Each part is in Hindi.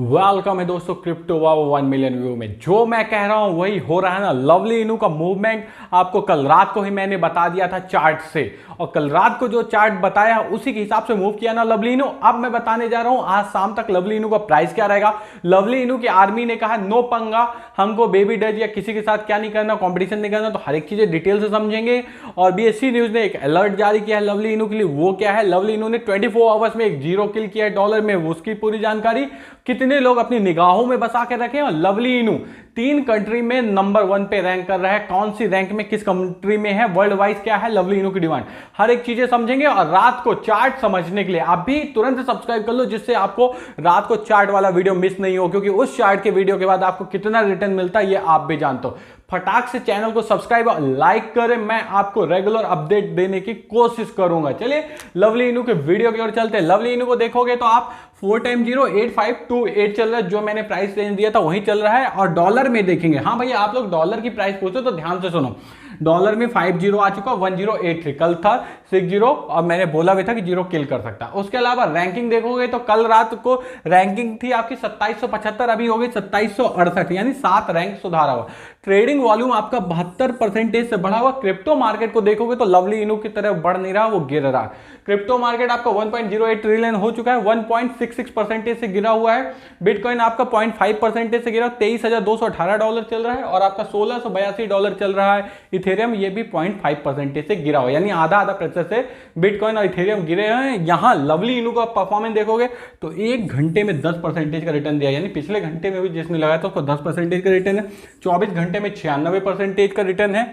वेलकम है दोस्तों क्रिप्टो वाव 1 मिलियन व्यू में। जो मैं कह रहा हूं वही हो रहा है ना। लवली इनू का मूवमेंट आपको कल रात को ही मैंने बता दिया था चार्ट से, और कल रात को जो चार्ट बताया उसी के हिसाब से मूव किया ना लवली इनू। अब मैं बताने जा रहा हूं आज शाम तक लवली इनू का प्राइस क्या रहेगा। लवली इनू की आर्मी ने कहा नो पंगा, हमको बेबी डज या किसी के साथ क्या नहीं करना, कंपटीशन नहीं करना। तो हर एक चीजें डिटेल से समझेंगे। और बीएससी न्यूज ने एक अलर्ट जारी किया है लवली इनू के लिए। वो क्या है, लवली इनू ने 24 आवर्स में एक जीरो किल किया है डॉलर में, उसकी पूरी जानकारी कितने लोग अपनी निगाहों में बसा के रखे। और लवली इनू 3 कंट्री में नंबर 1 पे रैंक कर रहा है। कौन सी रैंक में किस कंट्री में है, वर्ल्ड वाइज क्या है लवली इनू की डिमांड, हर एक चीजें समझेंगे। और रात को चार्ट समझने के लिए आप भी तुरंत सब्सक्राइब कर लो, जिससे आपको रात को चार्ट वाला वीडियो मिस नहीं हो, क्योंकि उस चार्ट के वीडियो के बाद आपको कितना रिटर्न मिलता है ये आप भी जानते हो। फटाक से चैनल को सब्सक्राइब और लाइक करें, मैं आपको रेगुलर अपडेट देने की कोशिश करूंगा। चलिए लवली इनू के वीडियो की ओर चलते हैं। लवली इनू को देखोगे तो आप 4x08528 चल रहा है, जो मैंने प्राइस रेंज दिया था वही चल रहा है। और डॉलर में देखेंगे, हाँ भैया आप लोग डॉलर की प्राइस पूछो तो ध्यान से सुनो। डॉलर में 50 आ चुका, 1083, कल था 60 और मैंने बोला भी था कि जीरो किल कर सकता है। उसके अलावा रैंकिंग देखोगे तो कल रात को रैंकिंग थी आपकी 2775, अभी हो गई 2768, यानी 7 रैंक सुधारा हुआ। ट्रेडिंग वॉल्यूम आपका 72% से बढ़ा हुआ। क्रिप्टो मार्केट को देखोगे तो लवली इनू की तरह बढ़ नहीं रहा, वो गिर रहा। क्रिप्टो मार्केट आपका 1.08 ट्रिलियन हो चुका है, 1.66% से गिरा हुआ है। बिटकॉइन आपका 0.5% से गिरा, $23,218 चल रहा है। और आपका $1682 चल रहा है। इथेरियम ये भी 0.5% से गिरा हुआ, यानी आधा प्रतिशत से बिटकॉइन और इथेरियम गिरे हैं। यहां लवली इनू का परफॉर्मेंस देखोगे तो 1 घंटे में 10% का रिटर्न दिया, यानी पिछले घंटे में भी जिसने लगाया था उसको 10% का रिटर्न है। 24 घंटे में 96% का रिटर्न है।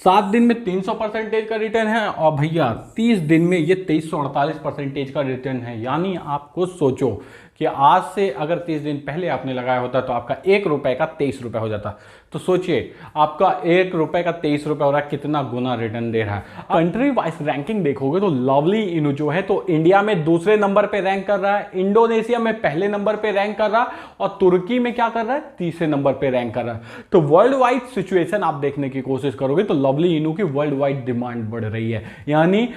7 दिन में 300% का रिटर्न है। और भैया 30 दिन में ये 2348% का रिटर्न है। यानी आपको सोचो कि आज से अगर 30 दिन पहले आपने लगाया होता तो आपका 1 रुपए का 23 रुपए हो जाता। तो सोचिए आपका 1 रुपए का 23 रुपए हो रहा है, कितना गुना रिटर्न दे रहा है। कंट्री वाइज रैंकिंग देखोगे तो लवली इनू जो है तो इंडिया में दूसरे नंबर पे रैंक कर रहा है, इंडोनेशिया में पहले नंबर पे रैंक कर रहा है, और तुर्की में क्या कर रहा है, तीसरे नंबर पे रैंक कर रहा है। तो वर्ल्ड वाइड सिचुएशन आप देखने की कोशिश करोगे तो लवली इनू की वर्ल्ड वाइड डिमांड बढ़ रही है। यानी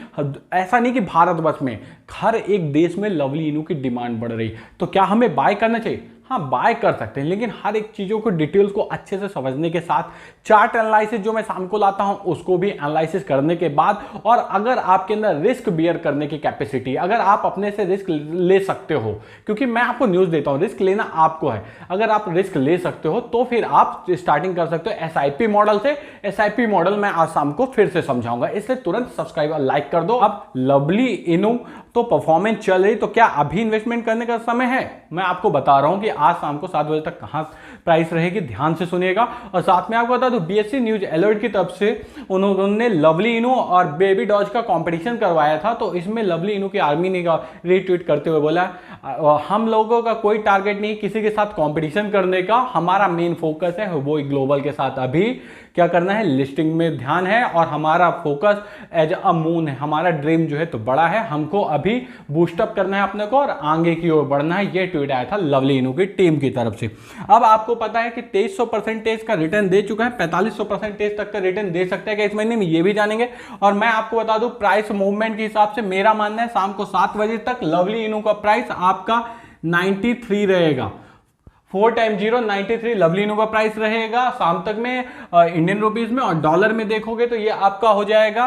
ऐसा नहीं कि भारतवर्ष में, हर एक देश में लवली इनू की डिमांड बढ़ रही है। तो क्या हमें बाय करना चाहिए? हाँ बाय कर सकते हैं, लेकिन हर एक चीजों को डिटेल्स को अच्छे से समझने के साथ, चार्ट एनालिसिस जो मैं शाम को लाता हूं उसको भी एनालिसिस करने के बाद, और अगर आपके अंदर रिस्क बियर करने की कैपेसिटी, अगर आप अपने से रिस्क ले सकते हो, क्योंकि मैं आपको न्यूज देता हूं, रिस्क लेना आपको है। अगर आप रिस्क ले सकते हो तो फिर आप स्टार्टिंग कर सकते हो SIP मॉडल से। SIP मॉडल मैं आज शाम को फिर से समझाऊंगा, इसलिए तुरंत सब्सक्राइब और लाइक कर दो। अब लवली इनू तो परफॉर्मेंस चल रही, तो क्या अभी इन्वेस्टमेंट करने का समय है? मैं आपको बता रहा हूं कि आज शाम को 7 बजे तक कहां प्राइस रहेगी, ध्यान से सुनिएगा। और साथ में आपको बता दूं बीएससी न्यूज अलर्ट की तरफ से उन्होंने लवली इनू और बेबी डॉज का कंपटीशन करवाया था। तो इसमें लवली इनू की आर्मी ने रीट्वीट करते हुए बोला हम लोगों का कोई टारगेट नहीं किसी के साथ कंपटीशन करने का, हमारा मेन फोकस है वो ग्लोबल के साथ अभी क्या करना है, लिस्टिंग में ध्यान है, और हमारा फोकस एज अ मून है। हमारा ड्रीम जो है तो बड़ा है, हमको अभी बूस्टअप करना है अपने को और आगे की ओर बढ़ना है। ये ट्वीट आया था लवली इनू की टीम की तरफ से। अब आपको पता है कि 2300% का रिटर्न दे चुका है, 4500% तक का रिटर्न दे सकता है कि इस महीने में, ये भी जानेंगे। और मैं आपको बता दूं प्राइस मूवमेंट के हिसाब से मेरा मानना है शाम को 7 बजे तक लवली इनू का प्राइस आपका 93 रहेगा। 4x0 93 लवली इनू का प्राइस रहेगा शाम तक में इंडियन रुपीज में। और डॉलर में देखोगे तो ये आपका हो जाएगा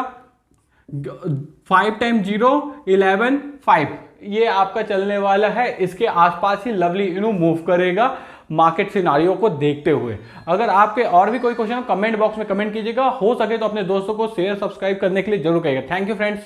5x0 11.5, ये आपका चलने वाला है। इसके आसपास ही लवली इनू मूव करेगा मार्केट सिनारियो को देखते हुए। अगर आपके और भी कोई क्वेश्चन कमेंट बॉक्स में कमेंट कीजिएगा, हो सके तो अपने दोस्तों को शेयर सब्सक्राइब करने के लिए जरूर कहिएगा। Thank you friends.